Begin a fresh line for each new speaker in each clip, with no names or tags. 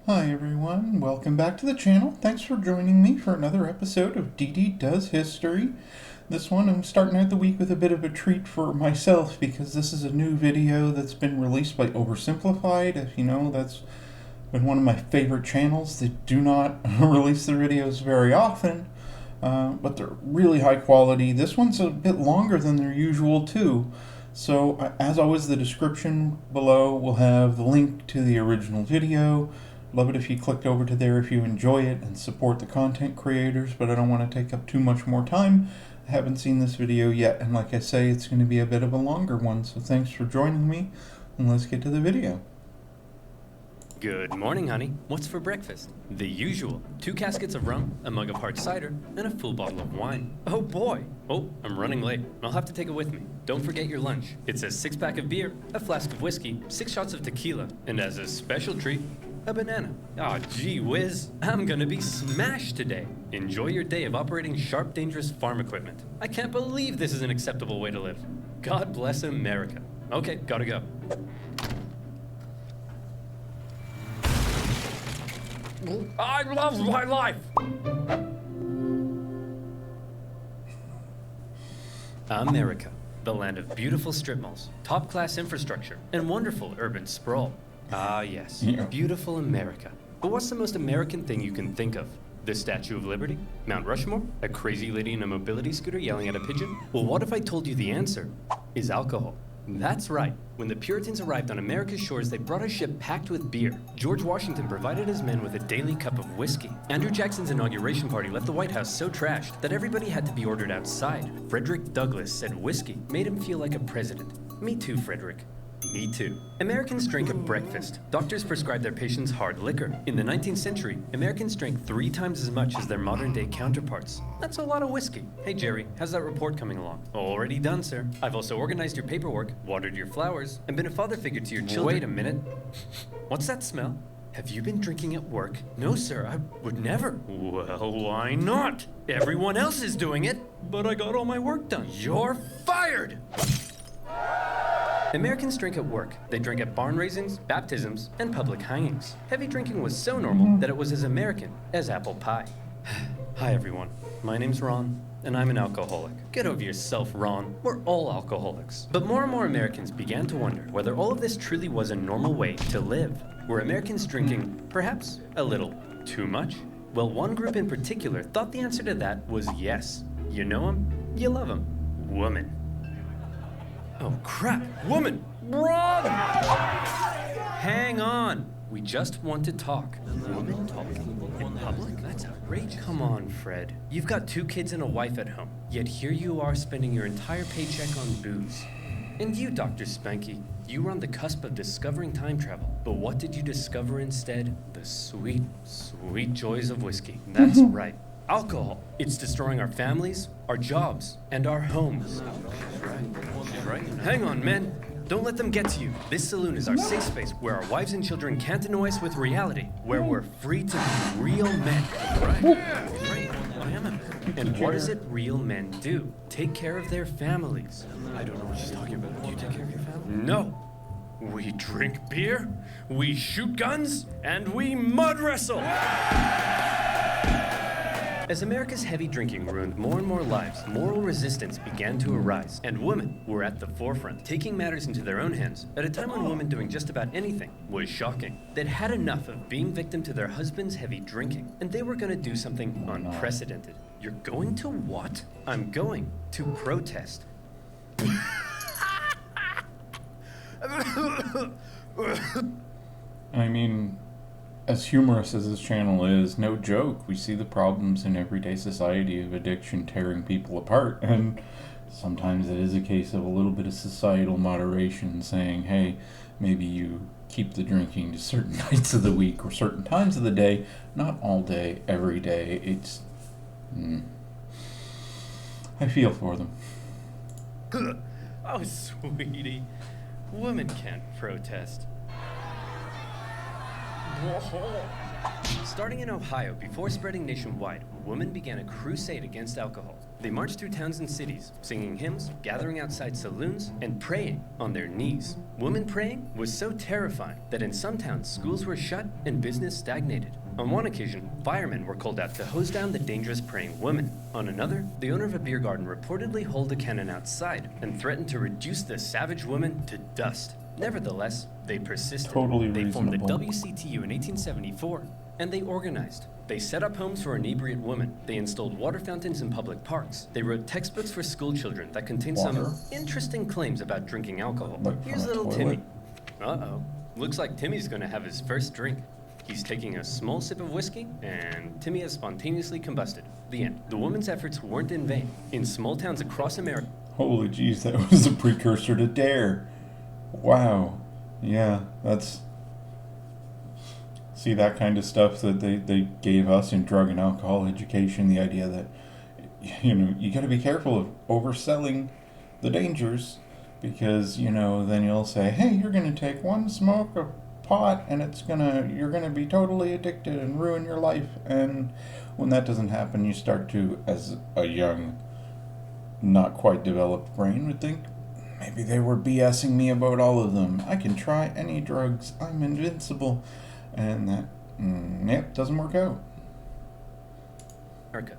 Hi everyone, welcome back to the channel. Thanks for joining me for another episode of DeeDee Does History. This one I'm starting out the week with a bit of a treat for myself because this is a new video that's been released by Oversimplified. If you know, that's been one of my favorite channels. They do not release their videos very often, but they're really high quality. This one's a bit longer than their usual too. So as always, the description below will have the link to the original video. Love it if you clicked over to there if you enjoy it and support the content creators, but I don't want to take up too much more time. I haven't seen this video yet, and like I say, it's going to be a bit of a longer one, so thanks for joining me, and let's get to the video.
Good morning, honey. What's for breakfast? The usual. 2 caskets of rum, a mug of hard cider, and a full bottle of wine. Oh boy! Oh, I'm running late. I'll have to take it with me. Don't forget your lunch. It's a 6-pack of beer, a flask of whiskey, 6 shots of tequila, and as a special treat, a banana. Aw, gee whiz. I'm gonna be smashed today. Enjoy your day of operating sharp, dangerous farm equipment. I can't believe this is an acceptable way to live. God bless America. Okay, gotta go. I love my life! America, the land of beautiful strip malls, top-class infrastructure, and wonderful urban sprawl. Ah, yes, beautiful America. But what's the most American thing you can think of? The Statue of Liberty? Mount Rushmore? A crazy lady in a mobility scooter yelling at a pigeon? Well, what if I told you the answer is alcohol? That's right. When the Puritans arrived on America's shores, they brought a ship packed with beer. George Washington provided his men with a daily cup of whiskey. Andrew Jackson's inauguration party left the White House so trashed that everybody had to be ordered outside. Frederick Douglass said whiskey made him feel like a president. Me too, Frederick. Me too. Americans drink at breakfast. Doctors prescribe their patients hard liquor. In the 19th century, Americans drank 3 times as much as their modern-day counterparts. That's a lot of whiskey. Hey, Jerry, how's that report coming along? Already done, sir. I've also organized your paperwork, watered your flowers, and been a father figure to your children. Wait a minute. What's that smell? Have you been drinking at work? No, sir, I would never. Well, why not? Everyone else is doing it, but I got all my work done. You're fired! Americans drink at work. They drink at barn raisins, baptisms, and public hangings. Heavy drinking was so normal that it was as American as apple pie. Hi, everyone. My name's Ron, and I'm an alcoholic. Get over yourself, Ron. We're all alcoholics. But more and more Americans began to wonder whether all of this truly was a normal way to live. Were Americans drinking, perhaps, a little too much? Well, one group in particular thought the answer to that was yes. You know them, you love them. Woman. Oh, crap! Woman! Wrong! Hang on! We just want to talk. Woman talking in public? That's outrageous. Come on, Fred. You've got 2 kids and a wife at home, yet here you are spending your entire paycheck on booze. And you, Dr. Spanky, you were on the cusp of discovering time travel. But what did you discover instead? The sweet, sweet joys of whiskey. That's right. Alcohol. It's destroying our families, our jobs, and our homes. She's right. Hang on, men. Don't let them get to you. This saloon is our safe space where our wives and children can't annoy us with reality, where we're free to be real men. Right? Right. I am a man. And what does it real men do? Take care of their families. I don't know what she's talking about. Do you take care of your family? No. We drink beer, we shoot guns, and we mud wrestle. As America's heavy drinking ruined more and more lives, moral resistance began to arise, and women were at the forefront, taking matters into their own hands at a time when women doing just about anything was shocking. They'd had enough of being victim to their husband's heavy drinking, and they were going to do something unprecedented. You're going to what? I'm going to protest.
I mean, as humorous as this channel is, no joke, we see the problems in everyday society of addiction tearing people apart, and sometimes it is a case of a little bit of societal moderation, saying, hey, maybe you keep the drinking to certain nights of the week or certain times of the day, not all day, every day. It's... I feel for them.
Oh, sweetie. Women can't protest. Starting in Ohio, before spreading nationwide, women began a crusade against alcohol. They marched through towns and cities, singing hymns, gathering outside saloons, and praying on their knees. Women praying was so terrifying that in some towns, schools were shut and business stagnated. On one occasion, firemen were called out to hose down the dangerous praying women. On another, the owner of a beer garden reportedly held a cannon outside and threatened to reduce the savage women to dust. Nevertheless, they persisted.
Totally
They formed the
reasonable.
WCTU in 1874, and they organized. They set up homes for inebriate women. They installed water fountains in public parks. They wrote textbooks for school children that contained
Water?
some interesting claims about drinking alcohol.
Like
Here's
from a
little
toilet?
Timmy. Uh-oh. Looks like Timmy's gonna have his first drink. He's taking a small sip of whiskey, and Timmy has spontaneously combusted. The end. The woman's efforts weren't in vain. In small towns across America,
Holy jeez, that was a precursor to Dare. Wow. Yeah, that's... See, that kind of stuff that they gave us in drug and alcohol education, the idea that, you got to be careful of overselling the dangers, because, then you'll say, hey, you're going to take one smoke of pot and you're going to be totally addicted and ruin your life. And when that doesn't happen, you start to, as a young, not quite developed brain would think, maybe they were BSing me about all of them. I can try any drugs. I'm invincible. And that, doesn't work out.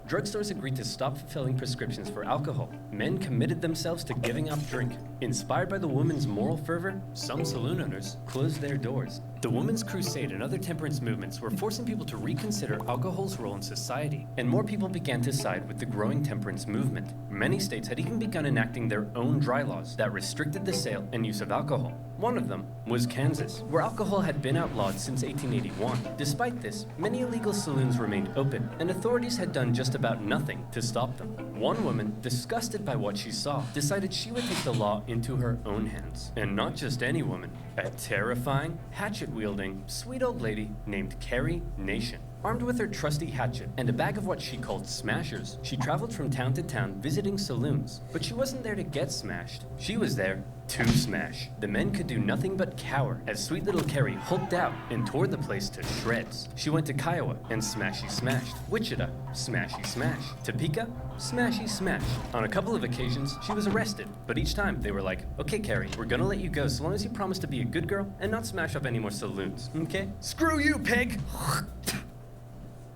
drugstores agreed to stop fulfilling prescriptions for alcohol. Men committed themselves to giving up drink. Inspired by the women's moral fervor, some saloon owners closed their doors. The Women's Crusade and other temperance movements were forcing people to reconsider alcohol's role in society, and more people began to side with the growing temperance movement. Many states had even begun enacting their own dry laws that restricted the sale and use of alcohol. One of them was Kansas, where alcohol had been outlawed since 1881. Despite this, many illegal saloons remained open, and authorities had done just about nothing to stop them. One woman, disgusted by what she saw, decided she would take the law into her own hands. And not just any woman, a terrifying, hatchet-wielding, sweet old lady named Carrie Nation. Armed with her trusty hatchet and a bag of what she called smashers, she traveled from town to town visiting saloons. But she wasn't there to get smashed. She was there to smash. The men could do nothing but cower as sweet little Carrie hulked out and tore the place to shreds. She went to Kiowa and smashy smashed. Wichita, smashy smash. Topeka, smashy smash. On a couple of occasions, she was arrested, but each time they were like, okay, Carrie, we're gonna let you go so long as you promise to be a good girl and not smash up any more saloons, okay? Screw you, pig!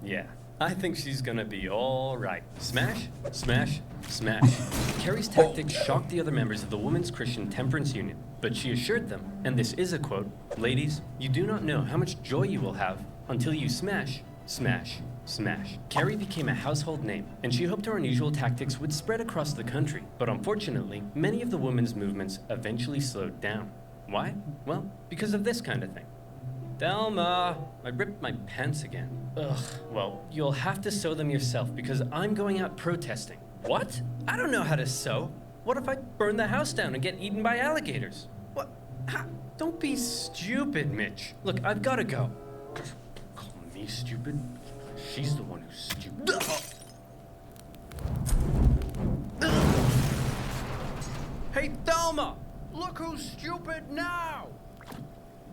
Yeah, I think she's gonna be all right. Smash, smash, smash. Carrie's tactics shocked the other members of the Women's Christian Temperance Union, but she assured them, and this is a quote, "Ladies, you do not know how much joy you will have until you smash, smash, smash." Carrie became a household name, and she hoped her unusual tactics would spread across the country. But unfortunately, many of the women's movements eventually slowed down. Why? Well, because of this kind of thing. Thelma, I ripped my pants again. Ugh, well, you'll have to sew them yourself because I'm going out protesting. What? I don't know how to sew. What if I burn the house down and get eaten by alligators? What? Don't be stupid, Mitch. Look, I've gotta go. Call me stupid? She's the one who's stupid. Hey, Thelma! Look who's stupid now!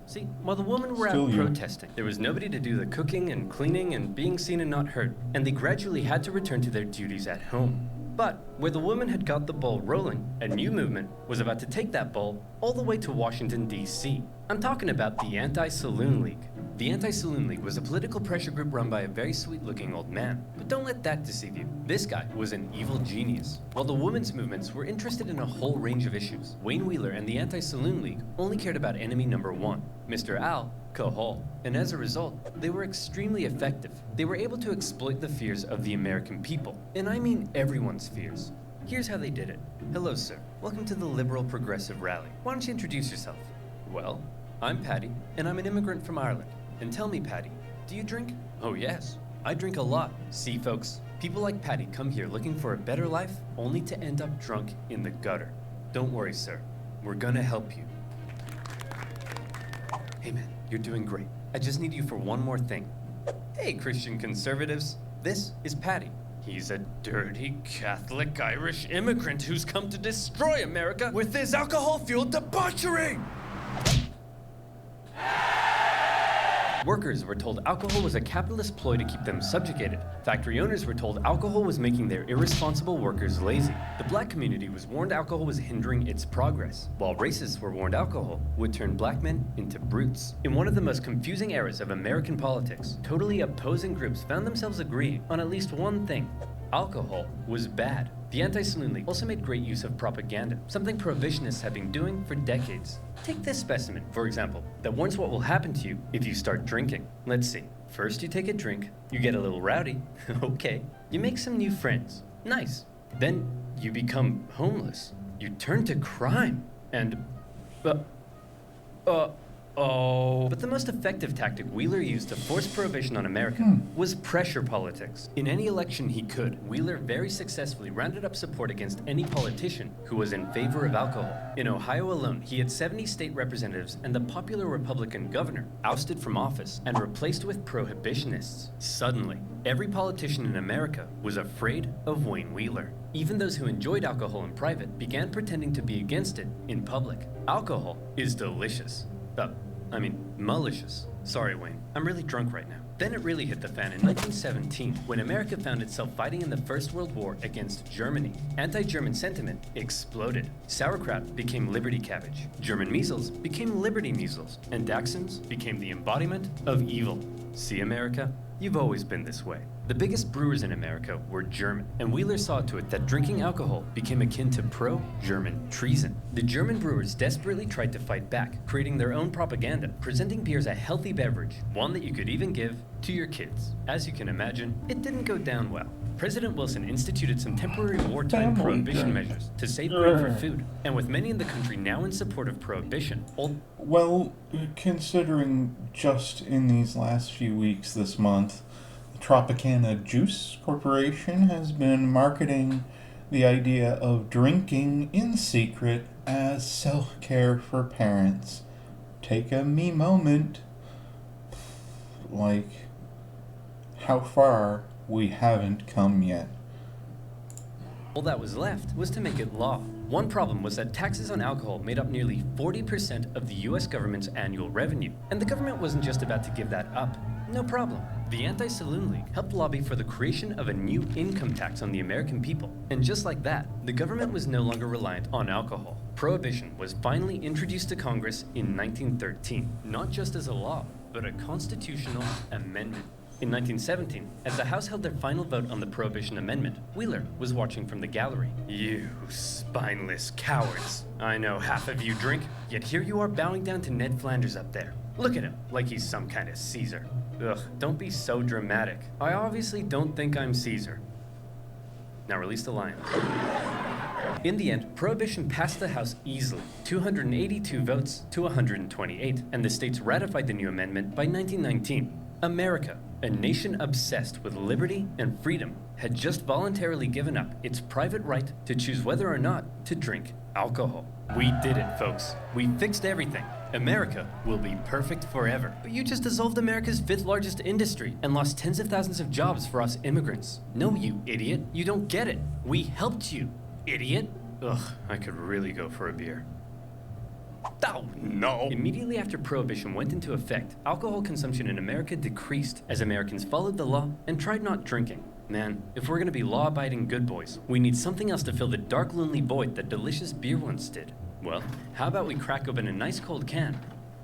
See, while the women were
Still
out
you.
protesting, there was nobody to do the cooking and cleaning and being seen and not heard, and they gradually had to return to their duties at home. But where the women had got the ball rolling, a new movement was about to take that ball all the way to Washington, D.C. I'm talking about the Anti-Saloon League. The Anti-Saloon League was a political pressure group run by a very sweet-looking old man. But don't let that deceive you. This guy was an evil genius. While the women's movements were interested in a whole range of issues, Wayne Wheeler and the Anti-Saloon League only cared about enemy number one, Mr. Alcohol. And as a result, they were extremely effective. They were able to exploit the fears of the American people. And I mean everyone's fears. Here's how they did it. Hello, sir. Welcome to the Liberal Progressive Rally. Why don't you introduce yourself? Well, I'm Patty, and I'm an immigrant from Ireland. And tell me, Patty, do you drink? Oh yes, I drink a lot. See, folks, people like Patty come here looking for a better life, only to end up drunk in the gutter. Don't worry, sir. We're gonna help you. Hey man, you're doing great. I just need you for one more thing. Hey, Christian conservatives. This is Patty. He's a dirty Catholic Irish immigrant who's come to destroy America with his alcohol-fueled debauchery! Workers were told alcohol was a capitalist ploy to keep them subjugated. Factory owners were told alcohol was making their irresponsible workers lazy. The black community was warned alcohol was hindering its progress, while racists were warned alcohol would turn black men into brutes. In one of the most confusing eras of American politics, totally opposing groups found themselves agreeing on at least one thing: alcohol was bad. The Anti-Saloon League also made great use of propaganda, something prohibitionists have been doing for decades. Take this specimen, for example, that warns what will happen to you if you start drinking. Let's see. First you take a drink, you get a little rowdy, okay. You make some new friends, nice. Then you become homeless. You turn to crime, and But the most effective tactic Wheeler used to force prohibition on America was pressure politics. In any election he could, Wheeler very successfully rounded up support against any politician who was in favor of alcohol. In Ohio alone, he had 70 state representatives and the popular Republican governor ousted from office and replaced with prohibitionists. Suddenly, every politician in America was afraid of Wayne Wheeler. Even those who enjoyed alcohol in private began pretending to be against it in public. Alcohol is delicious. Malicious. Sorry, Wayne. I'm really drunk right now. Then it really hit the fan in 1917, when America found itself fighting in the First World War against Germany. Anti-German sentiment exploded. Sauerkraut became Liberty cabbage. German measles became Liberty measles. And Dachshunds became the embodiment of evil. See, America? You've always been this way. The biggest brewers in America were German, and Wheeler saw to it that drinking alcohol became akin to pro-German treason. The German brewers desperately tried to fight back, creating their own propaganda, presenting beer as a healthy beverage, one that you could even give to your kids. As you can imagine, it didn't go down well. President Wilson instituted some temporary wartime prohibition measures to save grain for food, and with many in the country now in support of prohibition,
Well, considering just in these last few weeks this month, Tropicana Juice Corporation has been marketing the idea of drinking in secret as self-care for parents. Take a me moment. Like, how far we haven't come yet.
all that was left was to make it law. One problem was that taxes on alcohol made up nearly 40% of the US government's annual revenue, and the government wasn't just about to give that up. No problem. The Anti-Saloon League helped lobby for the creation of a new income tax on the American people. And just like that, the government was no longer reliant on alcohol. Prohibition was finally introduced to Congress in 1913, not just as a law, but a constitutional amendment. In 1917, as the House held their final vote on the Prohibition Amendment, Wheeler was watching from the gallery. You spineless cowards. I know half of you drink, yet here you are bowing down to Ned Flanders up there. Look at him, like he's some kind of Caesar. Ugh, don't be so dramatic. I obviously don't think I'm Caesar. Now release the lion. In the end, Prohibition passed the House easily, 282 votes to 128, and the states ratified the new amendment by 1919. America, a nation obsessed with liberty and freedom, had just voluntarily given up its private right to choose whether or not to drink alcohol. We did it, folks. We fixed everything. America will be perfect forever. But you just dissolved America's 5th largest industry and lost tens of thousands of jobs for us immigrants. No, you idiot. You don't get it. We helped you, idiot. Ugh, I could really go for a beer. Oh, no! Immediately after Prohibition went into effect, alcohol consumption in America decreased as Americans followed the law and tried not drinking. Man, if we're gonna be law-abiding good boys, we need something else to fill the dark, lonely void that delicious beer once did. Well, how about we crack open a nice cold can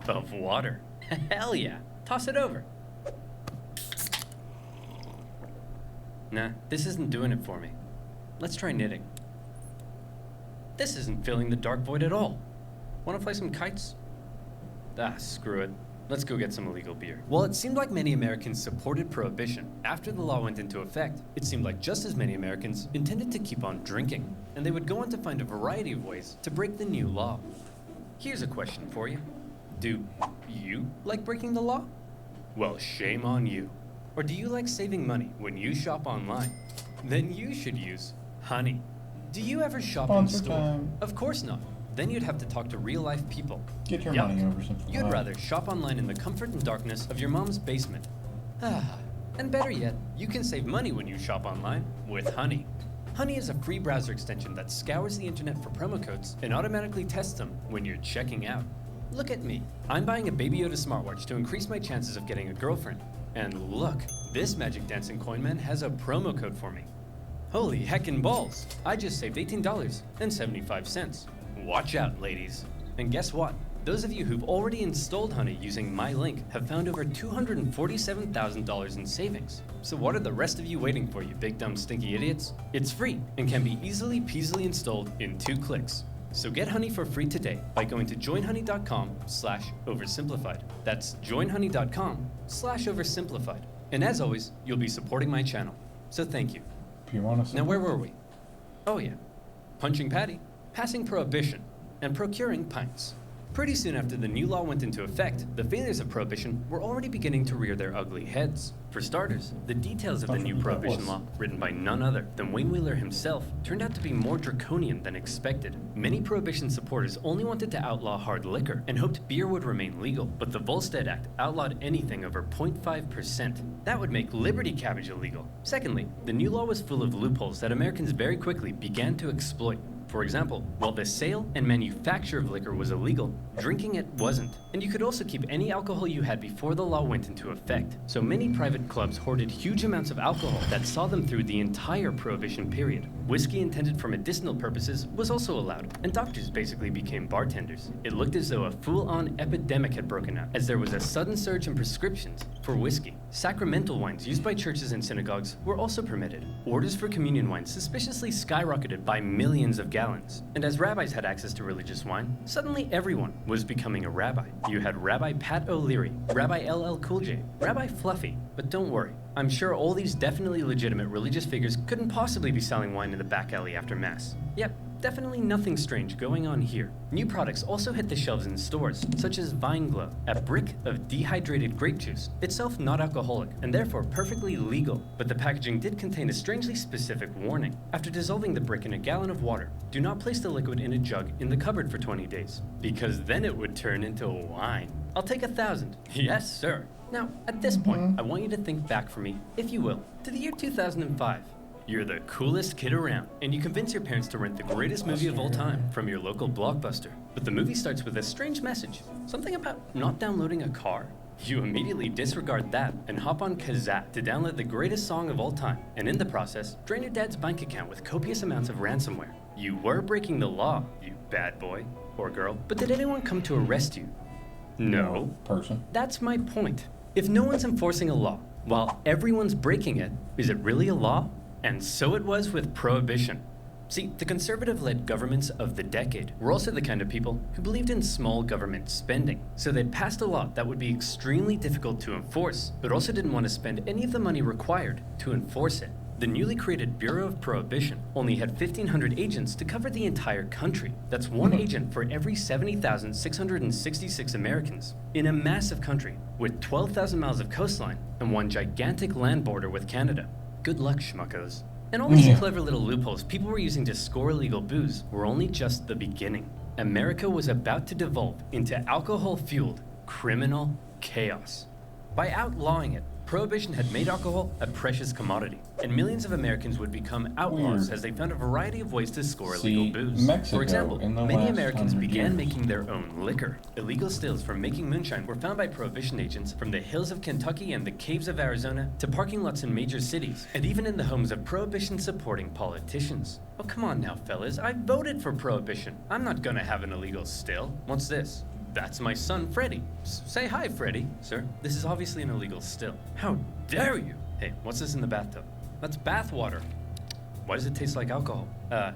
of water? Hell yeah! Toss it over. Nah, this isn't doing it for me. Let's try knitting. This isn't filling the dark void at all. Wanna play some kites? Ah, screw it. Let's go get some illegal beer. While it seemed like many Americans supported Prohibition, after the law went into effect, it seemed like just as many Americans intended to keep on drinking, and they would go on to find a variety of ways to break the new law. Here's a question for you. Do you like breaking the law? Well, shame on you. Or do you like saving money when you shop online? Then you should use Honey. Do you ever shop in store?
Time.
Of course not. Then you'd have to talk to real-life people.
Get your
Yuck.
money Oversimplified.
You'd rather shop online in the comfort and darkness of your mom's basement. And better yet, you can save money when you shop online with Honey. Honey is a free browser extension that scours the internet for promo codes and automatically tests them when you're checking out. Look at me. I'm buying a Baby Yoda smartwatch to increase my chances of getting a girlfriend. And look, this magic dancing coin man has a promo code for me. Holy heckin' balls! I just saved $18.75. Watch out, ladies. And guess what? Those of you who've already installed Honey using my link have found over $247,000 in savings. So what are the rest of you waiting for, you big dumb stinky idiots? It's free and can be easily peasily installed in 2 clicks. So get Honey for free today by going to joinhoney.com/oversimplified. That's joinhoney.com/oversimplified. And as always, you'll be supporting my channel. So thank you.
If you want to.
Now where were we? Oh yeah. Punching Patty, passing Prohibition, and procuring pints. Pretty soon after the new law went into effect, the failures of Prohibition were already beginning to rear their ugly heads. For starters, the details of the new Prohibition law, written by none other than Wayne Wheeler himself, turned out to be more draconian than expected. Many Prohibition supporters only wanted to outlaw hard liquor and hoped beer would remain legal, but the Volstead Act outlawed anything over 0.5%. That would make Liberty Cabbage illegal. Secondly, the new law was full of loopholes that Americans very quickly began to exploit. For example, while the sale and manufacture of liquor was illegal, drinking it wasn't. And you could also keep any alcohol you had before the law went into effect. So many private clubs hoarded huge amounts of alcohol that saw them through the entire Prohibition period. Whiskey intended for medicinal purposes was also allowed, and doctors basically became bartenders. It looked as though a full-on epidemic had broken out, as there was a sudden surge in prescriptions for whiskey. Sacramental wines used by churches and synagogues were also permitted. Orders for communion wine suspiciously skyrocketed by millions of gallons. And as rabbis had access to religious wine, suddenly everyone was becoming a rabbi. You had Rabbi Pat O'Leary, Rabbi LL Cool J, Rabbi Fluffy. But don't worry, I'm sure all these definitely legitimate religious figures couldn't possibly be selling wine in the back alley after Mass. Yep, definitely nothing strange going on here. New products also hit the shelves in stores, such as Vine Glow, a brick of dehydrated grape juice, itself not alcoholic, and therefore perfectly legal. But the packaging did contain a strangely specific warning. After dissolving the brick in a gallon of water, do not place the liquid in a jug in the cupboard for 20 days, because then it would turn into wine. I'll take 1,000. Yes, sir. Now, at this point, I want you to think back for me, if you will, to the year 2005. You're the coolest kid around, and you convince your parents to rent the greatest movie of all time from your local Blockbuster. But the movie starts with a strange message, something about not downloading a car. You immediately disregard that and hop on Kazaa to download the greatest song of all time, and in the process, drain your dad's bank account with copious amounts of ransomware. You were breaking the law, you bad boy or girl, but did anyone come to arrest you? No.
Person.
That's my point. If no one's enforcing a law, while everyone's breaking it, is it really a law? And so it was with Prohibition. See, the conservative-led governments of the decade were also the kind of people who believed in small government spending. So they passed a law that would be extremely difficult to enforce, but also didn't want to spend any of the money required to enforce it. The newly created Bureau of Prohibition only had 1,500 agents to cover the entire country. That's one agent for every 70,666 Americans. In a massive country with 12,000 miles of coastline and one gigantic land border with Canada. Good luck, schmuckos. And all these clever little loopholes people were using to score illegal booze were only just the beginning. America was about to devolve into alcohol-fueled criminal chaos. By outlawing it, Prohibition had made alcohol a precious commodity, and millions of Americans would become outlaws as they found a variety of ways to score illegal booze.
Mexico,
For example,
in the
many
last
Americans
100
began
years.
making their own liquor. Illegal stills for making moonshine were found by Prohibition agents from the hills of Kentucky and the caves of Arizona to parking lots in major cities, and even in the homes of Prohibition-supporting politicians. Oh, come on now, fellas, I voted for Prohibition. I'm not gonna have an illegal still. What's this? That's my son, Freddie. Say hi, Freddie. Sir, this is obviously an illegal still. How dare you? Hey, what's this in the bathtub? That's bath water. Why does it taste like alcohol?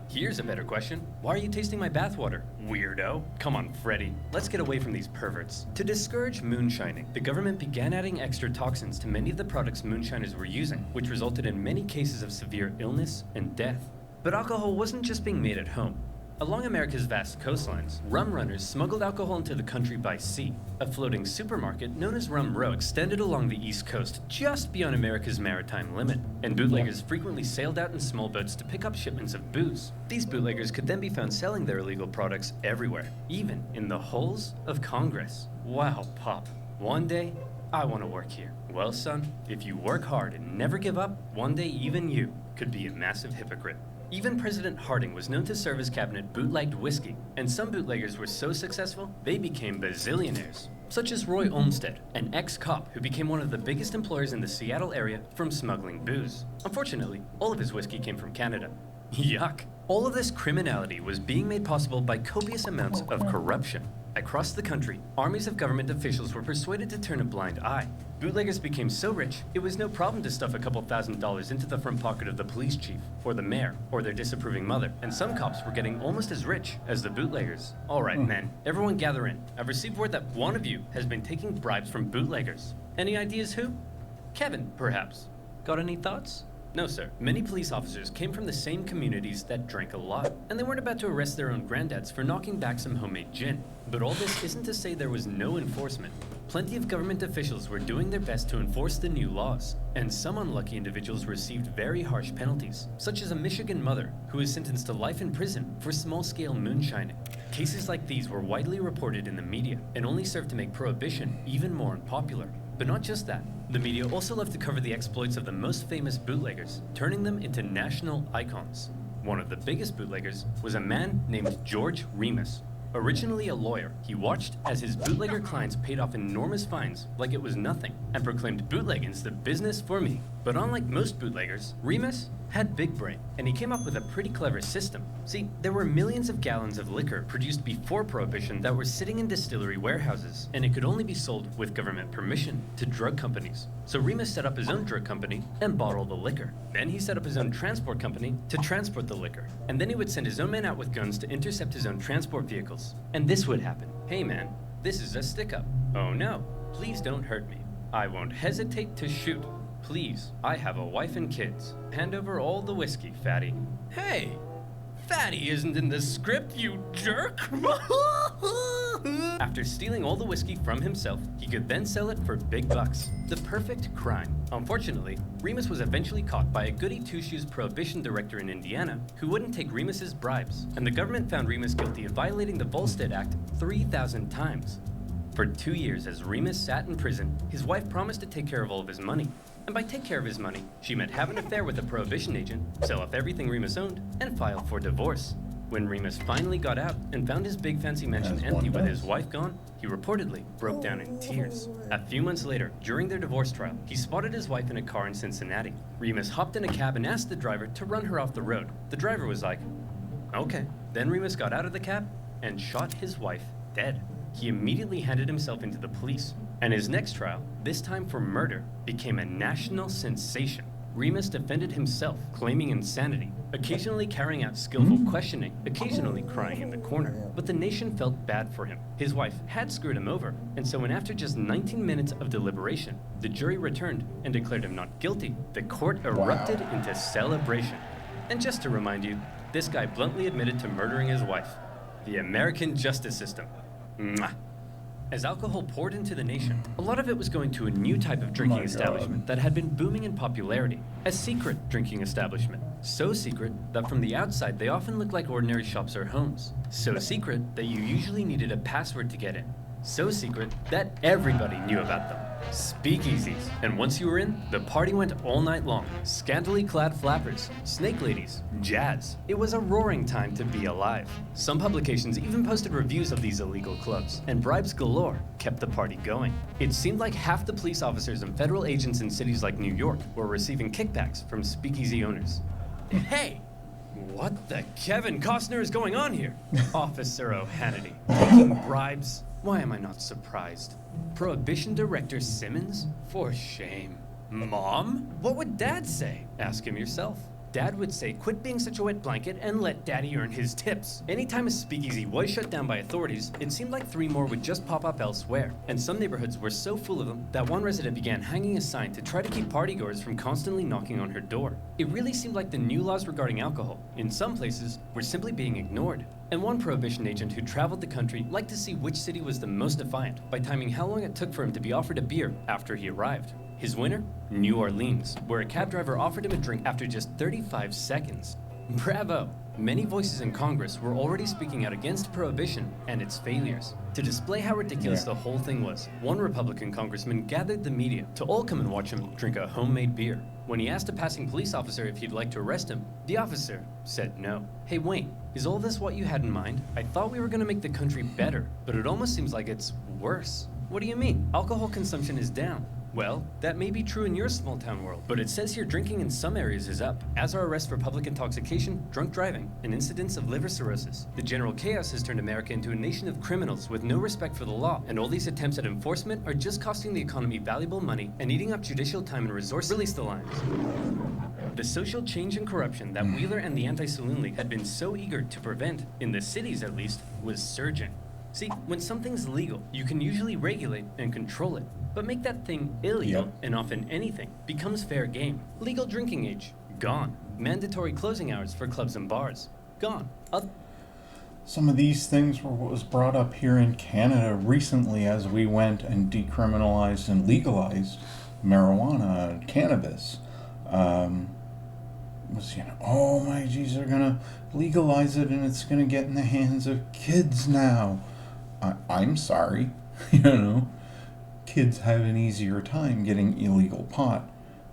Here's a better question. Why are you tasting my bathwater? Weirdo. Come on, Freddie. Let's get away from these perverts. To discourage moonshining, the government began adding extra toxins to many of the products moonshiners were using, which resulted in many cases of severe illness and death. But alcohol wasn't just being made at home. Along America's vast coastlines, rum runners smuggled alcohol into the country by sea. A floating supermarket known as Rum Row extended along the East Coast just beyond America's maritime limit, and bootleggers frequently sailed out in small boats to pick up shipments of booze. These bootleggers could then be found selling their illegal products everywhere, even in the halls of Congress. Wow, Pop. One day, I want to work here. Well, son, if you work hard and never give up, one day even you could be a massive hypocrite. Even President Harding was known to serve his cabinet bootlegged whiskey, and some bootleggers were so successful, they became bazillionaires. Such as Roy Olmsted, an ex-cop who became one of the biggest employers in the Seattle area from smuggling booze. Unfortunately, all of his whiskey came from Canada. Yuck! All of this criminality was being made possible by copious amounts of corruption. Across the country, armies of government officials were persuaded to turn a blind eye. Bootleggers became so rich, it was no problem to stuff a couple $1,000s into the front pocket of the police chief, or the mayor, or their disapproving mother, and some cops were getting almost as rich as the bootleggers. Alright men, everyone gather in. I've received word that one of you has been taking bribes from bootleggers. Any ideas who? Kevin, perhaps. Got any thoughts? No, sir. Many police officers came from the same communities that drank a lot, and they weren't about to arrest their own granddads for knocking back some homemade gin. But all this isn't to say there was no enforcement. Plenty of government officials were doing their best to enforce the new laws, and some unlucky individuals received very harsh penalties, such as a Michigan mother who was sentenced to life in prison for small-scale moonshining. Cases like these were widely reported in the media, and only served to make Prohibition even more unpopular. But not just that. The media also loved to cover the exploits of the most famous bootleggers, turning them into national icons. One of the biggest bootleggers was a man named George Remus. Originally a lawyer, he watched as his bootlegger clients paid off enormous fines like it was nothing, and proclaimed bootlegging's the business for me. But unlike most bootleggers, Remus had big brain, and he came up with a pretty clever system. See, there were millions of gallons of liquor produced before Prohibition that were sitting in distillery warehouses, and it could only be sold with government permission to drug companies. So Remus set up his own drug company and bought all the liquor. Then he set up his own transport company to transport the liquor. And then he would send his own men out with guns to intercept his own transport vehicles. And this would happen. Hey man, this is a stick-up. Oh no, please don't hurt me. I won't hesitate to shoot. Please, I have a wife and kids. Hand over all the whiskey, Fatty. Hey! Fatty isn't in the script, you jerk! After stealing all the whiskey from himself, he could then sell it for big bucks. The perfect crime. Unfortunately, Remus was eventually caught by a goody two-shoes Prohibition director in Indiana who wouldn't take Remus's bribes, and the government found Remus guilty of violating the Volstead Act 3,000 times. For 2 years as Remus sat in prison, his wife promised to take care of all of his money. And by take care of his money, she meant have an affair with a Prohibition agent, sell off everything Remus owned, and file for divorce. When Remus finally got out and found his big fancy mansion empty with his wife gone, he reportedly broke down in tears. A few months later, during their divorce trial, he spotted his wife in a car in Cincinnati. Remus hopped in a cab and asked the driver to run her off the road. The driver was like, okay. Then Remus got out of the cab and shot his wife dead. He immediately handed himself into the police, and his next trial, this time for murder, became a national sensation. Remus defended himself, claiming insanity, occasionally carrying out skillful questioning, occasionally crying in the corner. But the nation felt bad for him. His wife had screwed him over, and so when after just 19 minutes of deliberation, the jury returned and declared him not guilty, the court erupted into celebration. And just to remind you, this guy bluntly admitted to murdering his wife. The American justice system. Mwah. As alcohol poured into the nation, a lot of it was going to a new type of drinking establishment that had been booming in popularity, a secret drinking establishment. So secret that from the outside they often looked like ordinary shops or homes. So secret that you usually needed a password to get in. So secret that everybody knew about them. Speakeasies. And once you were in, the party went all night long. Scantily clad flappers, snake ladies, jazz. It was a roaring time to be alive. Some publications even posted reviews of these illegal clubs, and bribes galore kept the party going. It seemed like half the police officers and federal agents in cities like New York were receiving kickbacks from speakeasy owners. Hey! What the Kevin Costner is going on here? Officer O'Hannity, taking bribes? Why am I not surprised? Prohibition Director Simmons? For shame. Mom? What would Dad say? Ask him yourself. Dad would say, quit being such a wet blanket and let Daddy earn his tips. Anytime a speakeasy was shut down by authorities, it seemed like 3 more would just pop up elsewhere. And some neighborhoods were so full of them that one resident began hanging a sign to try to keep partygoers from constantly knocking on her door. It really seemed like the new laws regarding alcohol, in some places, were simply being ignored. And one Prohibition agent who traveled the country liked to see which city was the most defiant by timing how long it took for him to be offered a beer after he arrived. His winner? New Orleans, where a cab driver offered him a drink after just 35 seconds. Bravo! many voices in Congress were already speaking out against Prohibition and its failures. To display how ridiculous the whole thing was, one Republican congressman gathered the media to all come and watch him drink a homemade beer. When he asked a passing police officer if he'd like to arrest him, the officer said no. Hey Wayne, is all this what you had in mind? I thought we were gonna make the country better, but it almost seems like it's worse. What do you mean? Alcohol consumption is down. Well, that may be true in your small town world, but it says here drinking in some areas is up, as are arrests for public intoxication, drunk driving, and incidents of liver cirrhosis. The general chaos has turned America into a nation of criminals with no respect for the law, and all these attempts at enforcement are just costing the economy valuable money and eating up judicial time and resources. Release the lines. The social change and corruption that Wheeler and the Anti-Saloon League had been so eager to prevent, in the cities at least, was surging. See, when something's legal, you can usually regulate and control it. But make that thing illegal, and often anything becomes fair game. Legal drinking age, gone. Mandatory closing hours for clubs and bars, gone.
Some of these things were what was brought up here in Canada recently as we went and decriminalized and legalized marijuana and cannabis. Oh my geez, they're gonna legalize it and it's gonna get in the hands of kids now. I'm sorry, kids have an easier time getting illegal pot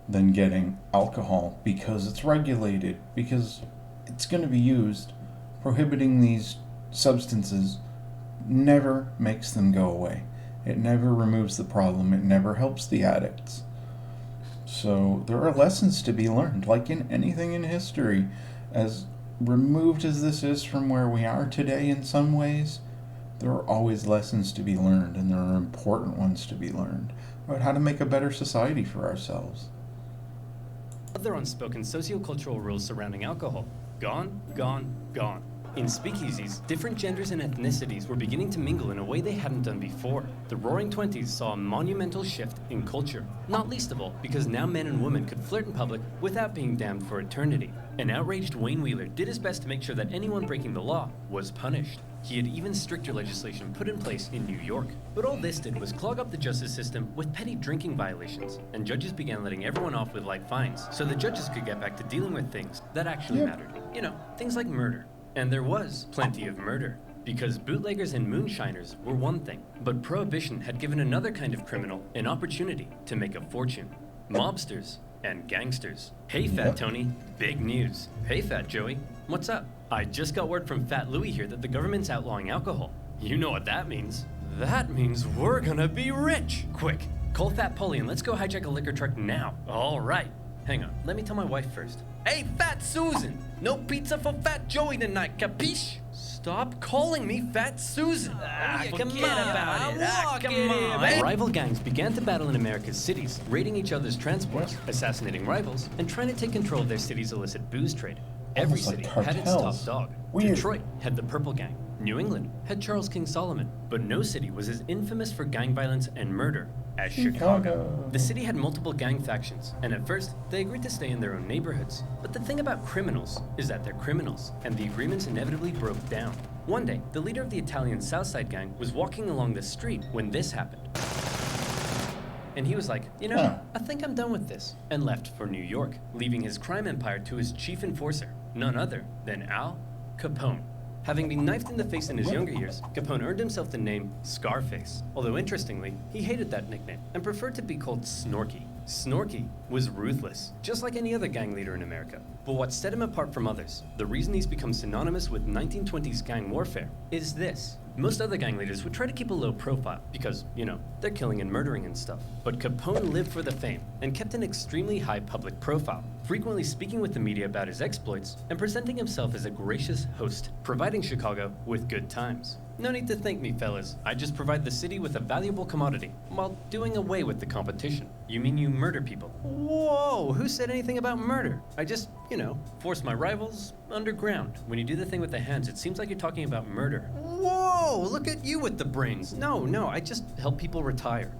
than getting alcohol because it's regulated, because it's going to be used. Prohibiting these substances never makes them go away. It never removes the problem. It never helps the addicts. So there are lessons to be learned, like in anything in history. As removed as this is from where we are today in some ways, there are always lessons to be learned, and there are important ones to be learned about how to make a better society for ourselves.
Other unspoken sociocultural rules surrounding alcohol, gone, gone, gone. In speakeasies, different genders and ethnicities were beginning to mingle in a way they hadn't done before. The Roaring Twenties saw a monumental shift in culture, not least of all because now men and women could flirt in public without being damned for eternity. An outraged Wayne Wheeler did his best to make sure that anyone breaking the law was punished. He had even stricter legislation put in place in New York. But all this did was clog up the justice system with petty drinking violations, and judges began letting everyone off with light fines, so the judges could get back to dealing with things that actually mattered. Things like murder. And there was plenty of murder, because bootleggers and moonshiners were one thing, but Prohibition had given another kind of criminal an opportunity to make a fortune. Mobsters and gangsters. Hey Fat Tony, big news. Hey Fat Joey, what's up? I just got word from Fat Louie here that the government's outlawing alcohol. You know what that means. That means we're gonna be rich. Quick, call Fat Polly and let's go hijack a liquor truck now. All right. Hang on, let me tell my wife first. Hey, Fat Susan! No pizza for Fat Joey tonight, capiche? Stop calling me Fat Susan! Come on! Rival gangs began to battle in America's cities, raiding each other's transports, assassinating rivals, and trying to take control of their city's illicit booze trade. Every city had its top dog. Detroit had the Purple Gang. New England had Charles King Solomon. But no city was as infamous for gang violence and murder as Chicago. The city had multiple gang factions, and at first, they agreed to stay in their own neighborhoods. But the thing about criminals is that they're criminals, and the agreements inevitably broke down. One day, the leader of the Italian Southside gang was walking along the street when this happened. And he was like, I think I'm done with this, and left for New York, leaving his crime empire to his chief enforcer, none other than Al Capone. Having been knifed in the face in his younger years, Capone earned himself the name Scarface. Although interestingly, he hated that nickname and preferred to be called Snorky. Snorky was ruthless, just like any other gang leader in America. But what set him apart from others, the reason he's become synonymous with 1920s gang warfare, is this. Most other gang leaders would try to keep a low profile because, they're killing and murdering and stuff. But Capone lived for the fame and kept an extremely high public profile, frequently speaking with the media about his exploits and presenting himself as a gracious host, providing Chicago with good times. No need to thank me, fellas. I just provide the city with a valuable commodity while doing away with the competition. You mean you murder people? Whoa, who said anything about murder? I just, force my rivals underground. When you do the thing with the hands, it seems like you're talking about murder. Whoa, look at you with the brains. No, I just help people retire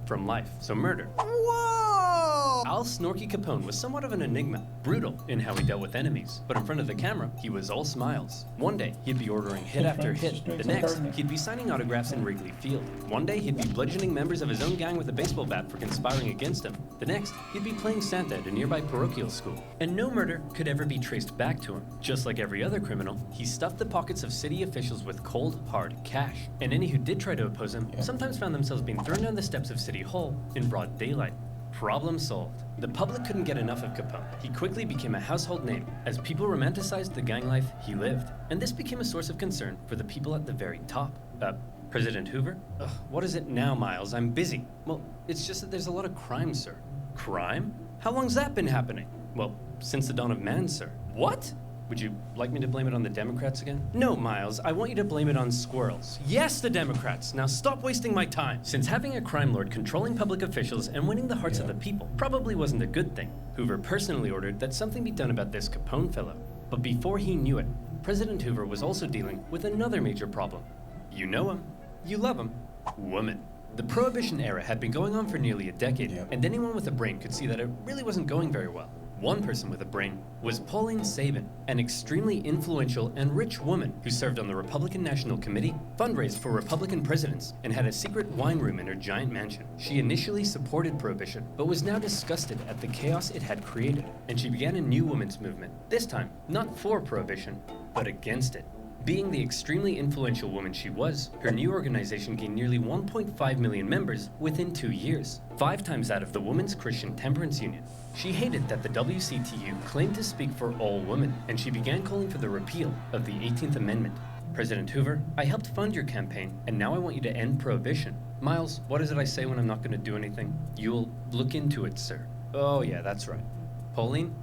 from life. So murder. Whoa! Al Snorky Capone was somewhat of an enigma, brutal in how he dealt with enemies, but in front of the camera, he was all smiles. One day, he'd be ordering hit after hit. The next, he'd be signing autographs in Wrigley Field. One day, he'd be bludgeoning members of his own gang with a baseball bat for conspiring against him. The next, he'd be playing Santa at a nearby parochial school. And no murder could ever be traced back to him. Just like every other criminal, he stuffed the pockets of city officials with cold, hard cash. And any who did try to oppose him sometimes found themselves being thrown down the steps of City Hall in broad daylight. Problem solved. The public couldn't get enough of Capone. He quickly became a household name as people romanticized the gang life he lived. And this became a source of concern for the people at the very top. President Hoover? Ugh, what is it now, Miles? I'm busy. Well, it's just that there's a lot of crime, sir. Crime? How long's that been happening? Well, since the dawn of man, sir. What? Would you like me to blame it on the Democrats again? No, Miles, I want you to blame it on squirrels. Yes, the Democrats! Now stop wasting my time! Since having a crime lord controlling public officials and winning the hearts of the people probably wasn't a good thing, Hoover personally ordered that something be done about this Capone fellow. But before he knew it, President Hoover was also dealing with another major problem. You know him. You love him. Woman. The Prohibition era had been going on for nearly a decade, and anyone with a brain could see that it really wasn't going very well. One person with a brain was Pauline Sabin, an extremely influential and rich woman who served on the Republican National Committee, fundraised for Republican presidents, and had a secret wine room in her giant mansion. She initially supported Prohibition, but was now disgusted at the chaos it had created, and she began a new women's movement, this time not for Prohibition, but against it. Being the extremely influential woman she was, her new organization gained nearly 1.5 million members within 2 years, 5 times that of the Women's Christian Temperance Union. She hated that the WCTU claimed to speak for all women, and she began calling for the repeal of the 18th Amendment. President Hoover, I helped fund your campaign, and now I want you to end Prohibition. Miles, what is it I say when I'm not going to do anything? You'll look into it, sir. Oh yeah, that's right. Pauline?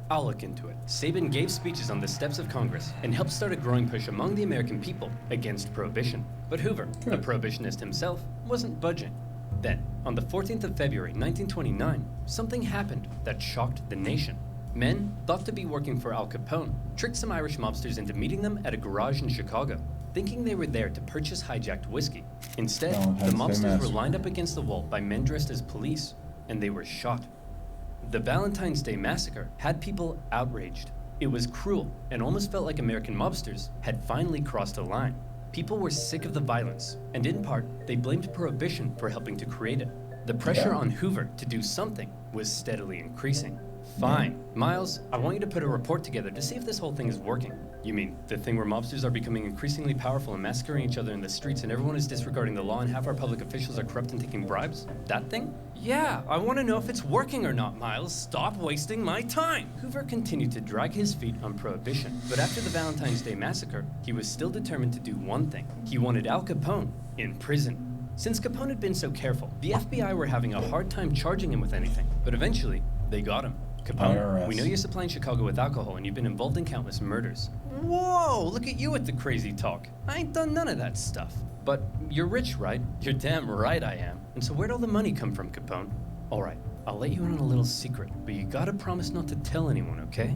I'll look into it. Sabin gave speeches on the steps of Congress and helped start a growing push among the American people against Prohibition. But Hoover, a prohibitionist himself, wasn't budging. Then, on the 14th of February 1929, something happened that shocked the nation. Men, thought to be working for Al Capone, tricked some Irish mobsters into meeting them at a garage in Chicago, thinking they were there to purchase hijacked whiskey. Instead, the mobsters were lined up against the wall by men dressed as police, and they were shot. The Valentine's Day Massacre had people outraged. It was cruel and almost felt like American mobsters had finally crossed a line. People were sick of the violence, and in part, they blamed Prohibition for helping to create it. The pressure on Hoover to do something was steadily increasing. Fine. Miles, I want you to put a report together to see if this whole thing is working. You mean the thing where mobsters are becoming increasingly powerful and massacring each other in the streets and everyone is disregarding the law and half our public officials are corrupt and taking bribes? That thing? Yeah, I want to know if it's working or not, Miles. Stop wasting my time! Hoover continued to drag his feet on Prohibition, but after the Valentine's Day Massacre, he was still determined to do one thing. He wanted Al Capone in prison. Since Capone had been so careful, the FBI were having a hard time charging him with anything, but eventually, they got him. Capone, we know you're supplying Chicago with alcohol and you've been involved in countless murders. Whoa, look at you with the crazy talk. I ain't done none of that stuff. But you're rich, right? You're damn right I am. And so where'd all the money come from, Capone? All right, I'll let you in on a little secret, but you gotta promise not to tell anyone, okay?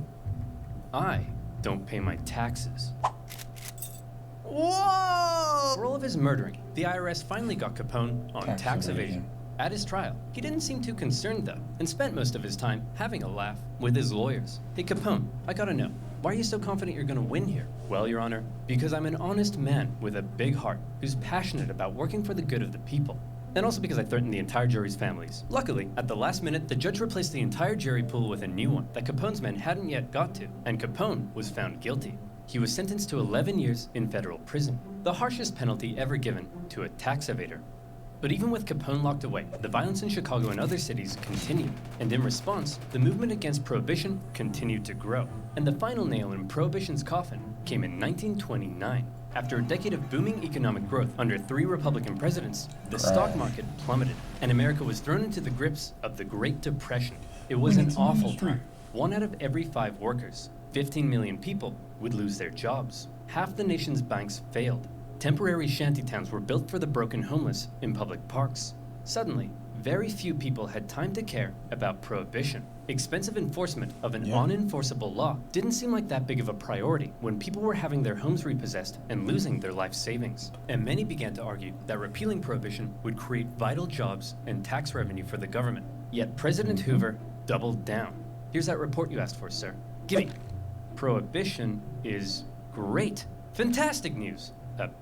I don't pay my taxes. Whoa! For all of his murdering, the IRS finally got Capone on tax evasion. At his trial, he didn't seem too concerned though, and spent most of his time having a laugh with his lawyers. Hey Capone, I gotta know, why are you so confident you're gonna win here? Well, Your Honor, because I'm an honest man with a big heart who's passionate about working for the good of the people. And also because I threatened the entire jury's families. Luckily, at the last minute, the judge replaced the entire jury pool with a new one that Capone's men hadn't yet got to, and Capone was found guilty. He was sentenced to 11 years in federal prison, the harshest penalty ever given to a tax evader. But even with Capone locked away, the violence in Chicago and other cities continued, and in response, the movement against Prohibition continued to grow. And the final nail in Prohibition's coffin came in 1929. After a decade of booming economic growth under 3 Republican presidents, the stock market plummeted, and America was thrown into the grips of the Great Depression. It was an awful time. 1 out of every 5 workers, 15 million people, would lose their jobs. Half the nation's banks failed. Temporary shantytowns were built for the broken homeless in public parks. Suddenly, very few people had time to care about Prohibition. Expensive enforcement of an unenforceable law didn't seem like that big of a priority when people were having their homes repossessed and losing their life savings. And many began to argue that repealing Prohibition would create vital jobs and tax revenue for the government. Yet President Hoover doubled down. Here's that report you asked for, sir. Gimme. Prohibition is great. Fantastic news.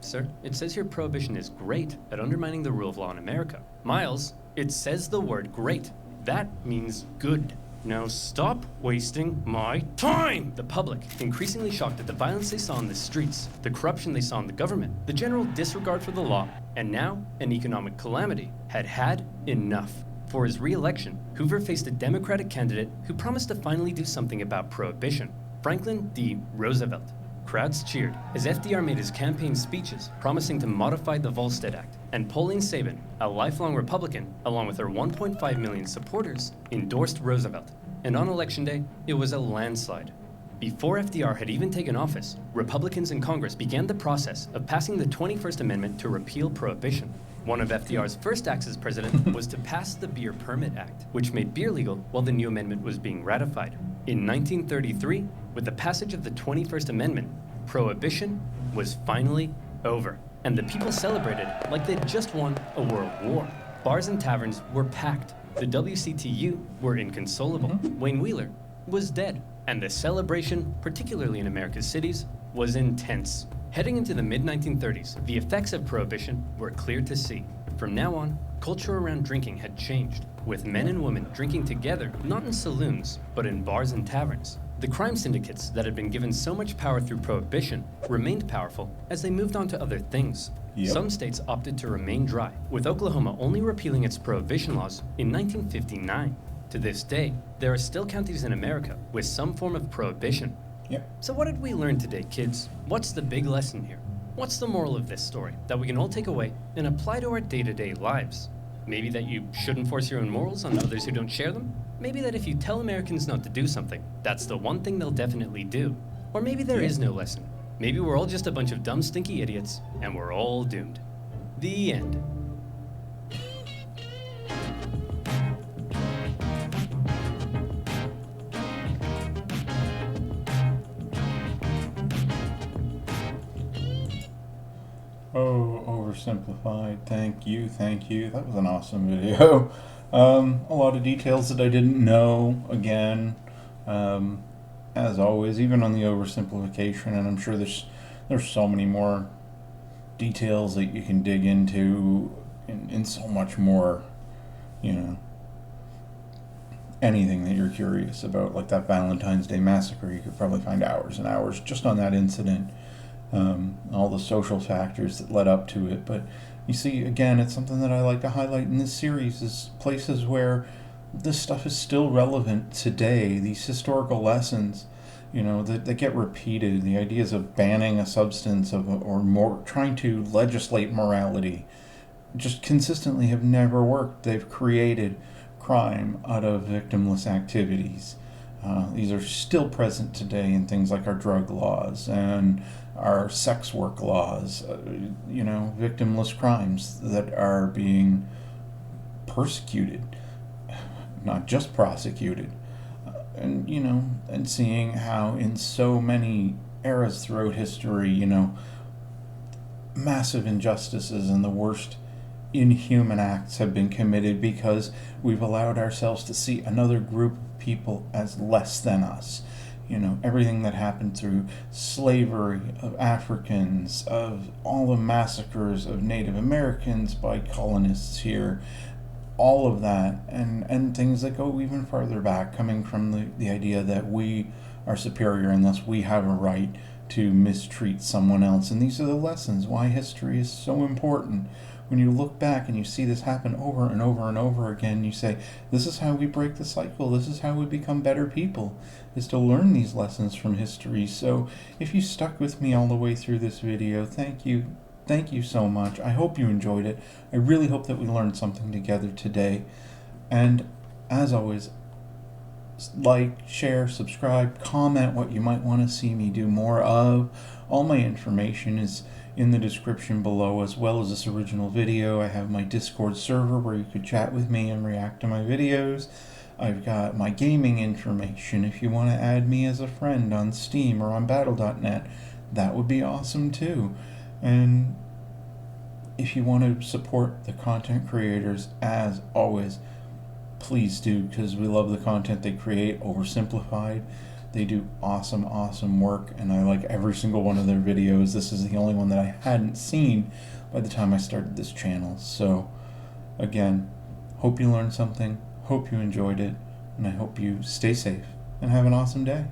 Sir, it says here Prohibition is great at undermining the rule of law in America. Miles, it says the word great. That means good. Now stop wasting my time! The public, increasingly shocked at the violence they saw in the streets, the corruption they saw in the government, the general disregard for the law, and now an economic calamity, had enough. For his re-election, Hoover faced a Democratic candidate who promised to finally do something about prohibition, Franklin D. Roosevelt. Crowds cheered as FDR made his campaign speeches promising to modify the Volstead Act, and Pauline Sabin, a lifelong Republican, along with her 1.5 million supporters, endorsed Roosevelt. And on Election Day, it was a landslide. Before FDR had even taken office, Republicans in Congress began the process of passing the 21st Amendment to repeal Prohibition. One of FDR's first acts as president was to pass the Beer Permit Act, which made beer legal while the new amendment was being ratified. In 1933, with the passage of the 21st Amendment, Prohibition was finally over, and the people celebrated like they'd just won a world war. Bars and taverns were packed. The WCTU were inconsolable. Wayne Wheeler was dead, and the celebration, particularly in America's cities, was intense. Heading into the mid-1930s, the effects of Prohibition were clear to see. From now on, culture around drinking had changed, with men and women drinking together, not in saloons, but in bars and taverns. The crime syndicates that had been given so much power through Prohibition remained powerful as they moved on to other things. Some states opted to remain dry, with Oklahoma only repealing its prohibition laws in 1959. To this day, there are still counties in America with some form of prohibition. So what did we learn today, kids? What's the big lesson here? What's the moral of this story that we can all take away and apply to our day-to-day lives? Maybe that you shouldn't force your own morals on others who don't share them? Maybe that if you tell Americans not to do something, that's the one thing they'll definitely do. Or maybe there is no lesson. Maybe we're all just a bunch of dumb, stinky idiots, and we're all doomed. The end.
Oh, Oversimplified. Thank you. That was an awesome video. A lot of details that I didn't know, again, as always, even on the oversimplification, and I'm sure there's so many more details that you can dig into in so much more, anything that you're curious about, like that Valentine's Day massacre. You could probably find hours and hours just on that incident. All the social factors that led up to it. But you see, again, it's something that I like to highlight in this series, is places where this stuff is still relevant today. These historical lessons, that get repeated. The ideas of banning a substance or more trying to legislate morality just consistently have never worked. They've created crime out of victimless activities. These are still present today in things like our drug laws and our sex work laws, victimless crimes that are being persecuted, not just prosecuted. And seeing how in so many eras throughout history, massive injustices and the worst inhuman acts have been committed because we've allowed ourselves to see another group of people as less than us. Everything that happened through slavery of Africans, of all the massacres of Native Americans by colonists here, all of that, and things that go even farther back, coming from the idea that we are superior and thus we have a right to mistreat someone else. And these are the lessons why history is so important. When you look back and you see this happen over and over and over again, you say, this is how we break the cycle. This is how we become better people, is to learn these lessons from history. So if you stuck with me all the way through this video, thank you. Thank you so much. I hope you enjoyed it. I really hope that we learned something together today. And as always, like, share, subscribe, comment what you might want to see me do more of. All my information is in the description below, as well as this original video. I have my Discord server where you could chat with me and react to my videos. I've got my gaming information if you want to add me as a friend on Steam or on Battle.net. That would be awesome too. And if you want to support the content creators, as always, please do, because we love the content they create. Oversimplified, they do awesome work, and I like every single one of their videos. This is the only one that I hadn't seen by the time I started this channel. So again, hope you learned something, hope you enjoyed it, and I hope you stay safe and have an awesome day.